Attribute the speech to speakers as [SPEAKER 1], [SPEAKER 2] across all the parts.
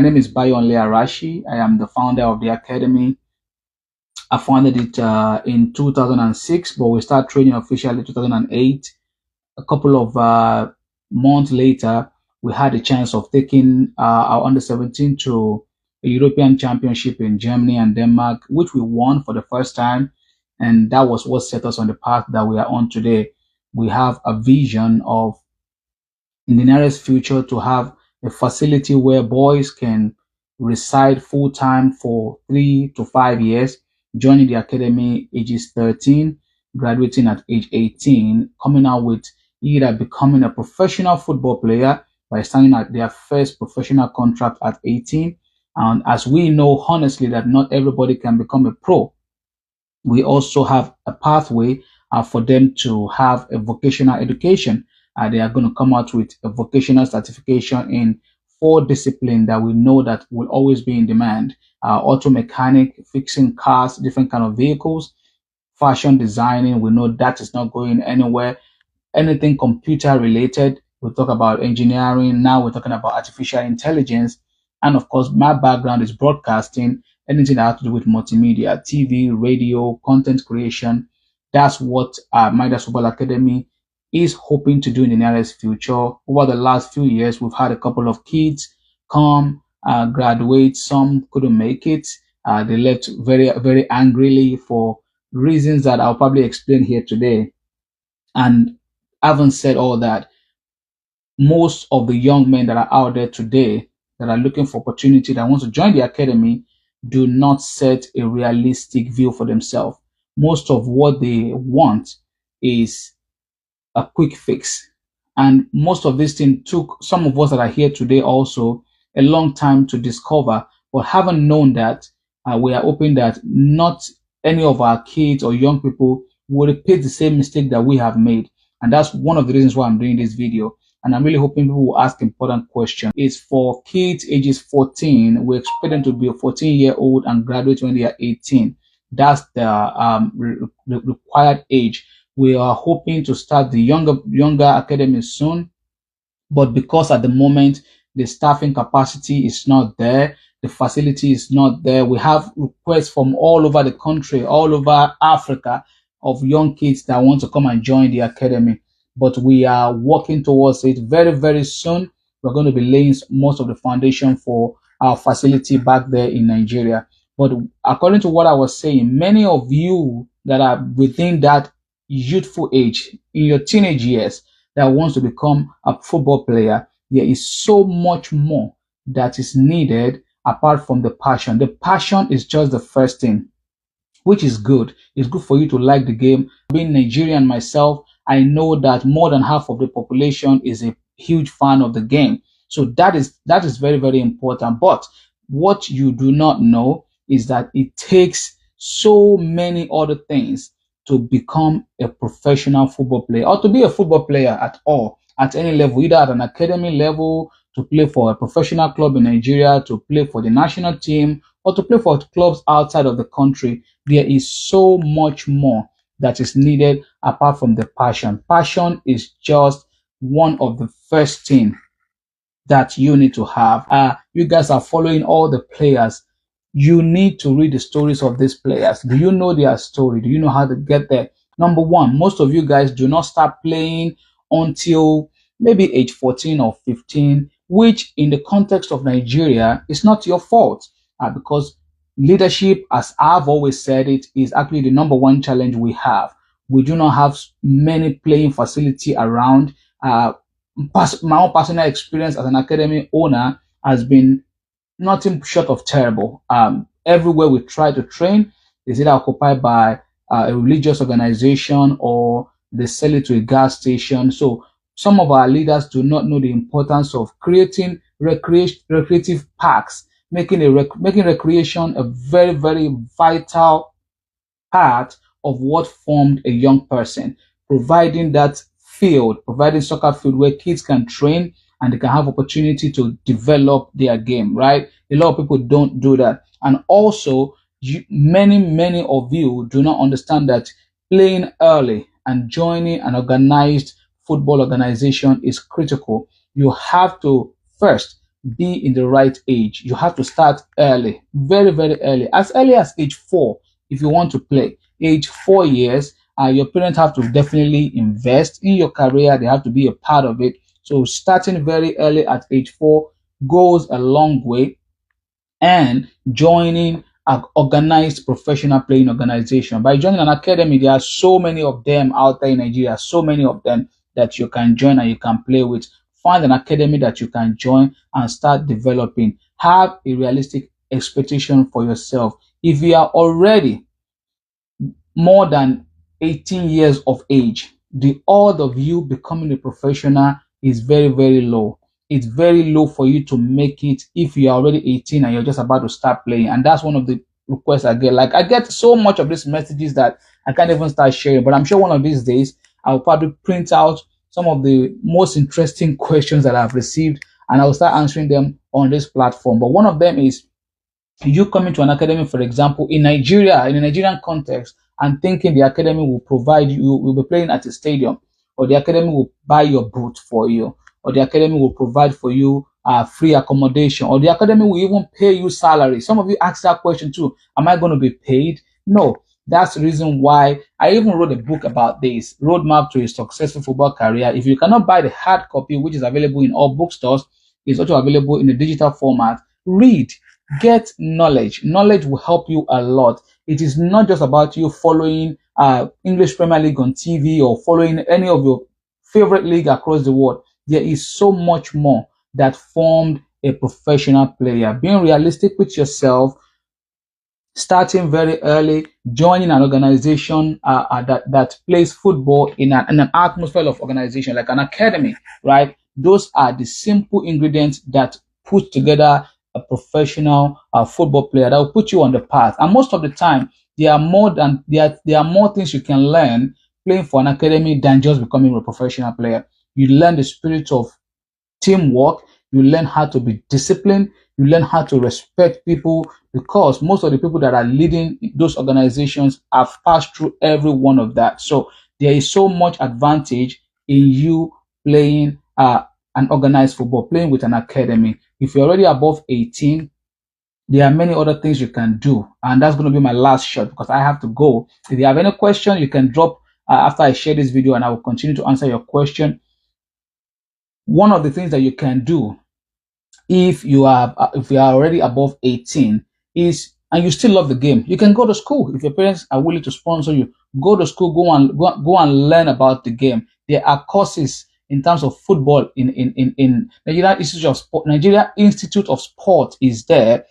[SPEAKER 1] My name is Bayonle Arashi. I am the founder of the academy. I founded it in 2006, but we started training officially in 2008. A couple of months later, we had a chance of taking our under 17 to a European Championship in Germany and Denmark, which we won for the first time. And that was what set us on the path that we are on today. We have a vision of, in the nearest future, to have a facility where boys can reside full time for 3 to 5 years, joining the academy ages 13, graduating at age 18, coming out with either becoming a professional football player by signing at their first professional contract at 18. And as we know honestly that not everybody can become a pro, we also have a pathway for them to have a vocational education. They are going to come out with a vocational certification in 4 disciplines that we know that will always be in demand: auto mechanic, fixing cars, different kind of vehicles, fashion designing. We know that is not going anywhere. Anything computer related. We'll talk about engineering. Now we're talking about artificial intelligence. And of course, my background is broadcasting, anything that has to do with multimedia, TV, radio, content creation. That's what Midas Football Academy is hoping to do in the nearest future. Over the last few years, we've had a couple of kids come, graduate. Some couldn't make it. They left very, very angrily for reasons that I'll probably explain here today. And having said all that, most of the young men that are out there today that are looking for opportunity, that want to join the academy, do not set a realistic view for themselves. Most of what they want is a quick fix. And most of these things took some of us that are here today also a long time to discover, but haven't known that we are hoping that not any of our kids or young people will repeat the same mistake that we have made. And that's one of the reasons why I'm doing this video. And I'm really hoping people will ask important questions. It's for kids ages 14. We expect them to be a 14-year-old and graduate when they are 18. That's the required age. We are hoping to start the younger academy soon, but because at the moment the staffing capacity is not there, the facility is not there. We have requests from all over the country, all over Africa, of young kids that want to come and join the academy. But we are working towards it. Very, very soon, we're going to be laying most of the foundation for our facility back there in Nigeria. But according to what I was saying, many of you that are within that youthful age, in your teenage years, that wants to become a football player, there is so much more that is needed apart from the passion. The passion is just the first thing, which is good. It's good for you to like the game. Being Nigerian myself, I know that more than half of the population is a huge fan of the game. So that is very, very important. But what you do not know is that it takes so many other things to become a professional football player, or to be a football player at all, at any level, either at an academy level, to play for a professional club in Nigeria, to play for the national team, or to play for clubs outside of the country. There is so much more that is needed apart from the passion. Passion is just one of the first things that you need to have. You guys are following all the players. You need to read the stories of these players. Do you know their story? Do you know how to get there? Number one, most of you guys do not start playing until maybe age 14 or 15, which in the context of Nigeria is not your fault, because leadership, as I've always said, it is actually the number one challenge we have. We do not have many playing facility around. My own personal experience as an academy owner has been nothing short of terrible. Everywhere we try to train is either occupied by a religious organization or they sell it to a gas station. So some of our leaders do not know the importance of creating recreative parks, making recreation a very, very vital part of what formed a young person, providing that field, providing soccer field where kids can train and they can have opportunity to develop their game, right? A lot of people don't do that. And also, many of you do not understand that playing early and joining an organized football organization is critical. You have to first be in the right age. You have to start early, very, very early as age 4 if you want to play. Age 4 years, your parents have to definitely invest in your career. They have to be a part of it. So starting very early at age 4 goes a long way, and joining an organized professional playing organization. By joining an academy, there are so many of them out there in Nigeria, so many of them that you can join and you can play with. Find an academy that you can join and start developing. Have a realistic expectation for yourself. If you are already more than 18 years of age, the odds of you becoming a professional is very, very low. It's very low for you to make it if you're already 18 and you're just about to start playing. And that's one of the requests I get. Like, I get so much of these messages that I can't even start sharing. But I'm sure one of these days I'll probably print out some of the most interesting questions that I've received and I'll start answering them on this platform. But one of them is, you coming to an academy, for example, in Nigeria, in a Nigerian context, and thinking the academy will provide you, will be playing at a stadium, or the academy will buy your boot for you, or the academy will provide for you free accommodation, or the academy will even pay you salary. Some of you ask that question too. Am I going to be paid? No. That's the reason why I even wrote a book about this, Roadmap to a Successful Football Career. If you cannot buy the hard copy, which is available in all bookstores, it's also available in a digital format. Read, get knowledge. Knowledge will help you a lot. It is not just about you following English Premier League on TV or following any of your favorite league across the world. There is so much more that formed a professional player. Being realistic with yourself, starting very early, joining an organization that plays football in an atmosphere of organization, like an academy, right? Those are the simple ingredients that put together a professional football player that will put you on the path. And most of the time, there are more things you can learn playing for an academy than just becoming a professional player. You learn the spirit of teamwork. You learn how to be disciplined. You learn how to respect people, because most of the people that are leading those organizations have passed through every one of that. So there is so much advantage in you playing an organized football, playing with an academy. If you're already above 18, there are many other things you can do. And that's going to be my last shot because I have to go. If you have any question, you can drop after I share this video, and I will continue to answer your question. One of the things that you can do if you are already above 18 is, and you still love the game, you can go to school. If your parents are willing to sponsor you, go to school, go and learn about the game. There are courses in terms of football in Nigeria Institute of Sport. Nigeria Institute of Sport is there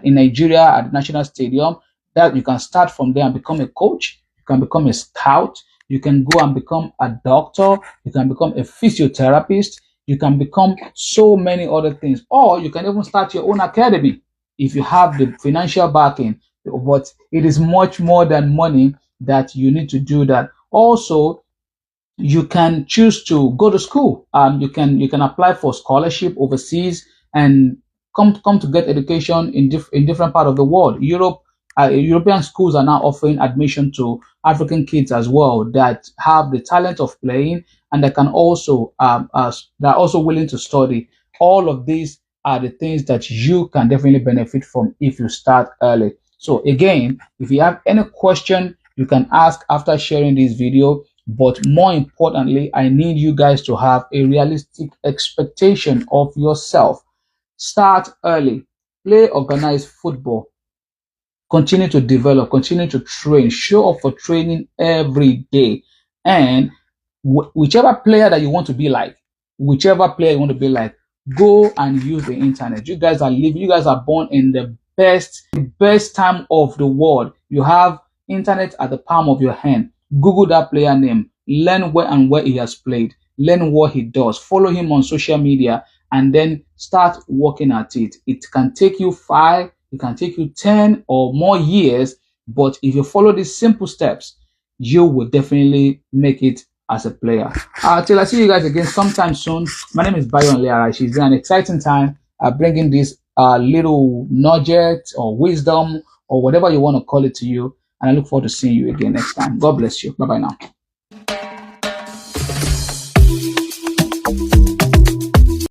[SPEAKER 1] in Nigeria at the National Stadium, that you can start from there and become a coach. You can become a scout. You can go and become a doctor. You can become a physiotherapist. You can become so many other things, or you can even start your own academy if you have the financial backing. But it is much more than money that you need to do that. Also, you can choose to go to school. You can apply for scholarship overseas and come to get education in different part of the world. European schools are now offering admission to African kids as well that have the talent of playing, and that can also that are also willing to study. All of these are the things that you can definitely benefit from if you start early. So again, if you have any question, you can ask after sharing this video. But more importantly, I need you guys to have a realistic expectation of yourself. Start early, play organized football, continue to develop, continue to train, show up for training every day. And whichever player that you want to be like, go and use the internet. You guys are born in the best time of the world. You have internet at the palm of your hand. Google that player name, learn where he has played, learn what he does, follow him on social media, and then start working at it. It can take you 5, it can take you 10 or more years, but if you follow these simple steps, you will definitely make it as a player. Till I see you guys again sometime soon. My name is Bayonle Arashi. It's been an exciting time bringing this little nugget or wisdom or whatever you want to call it to you. And I look forward to seeing you again next time. God bless you. Bye-bye now.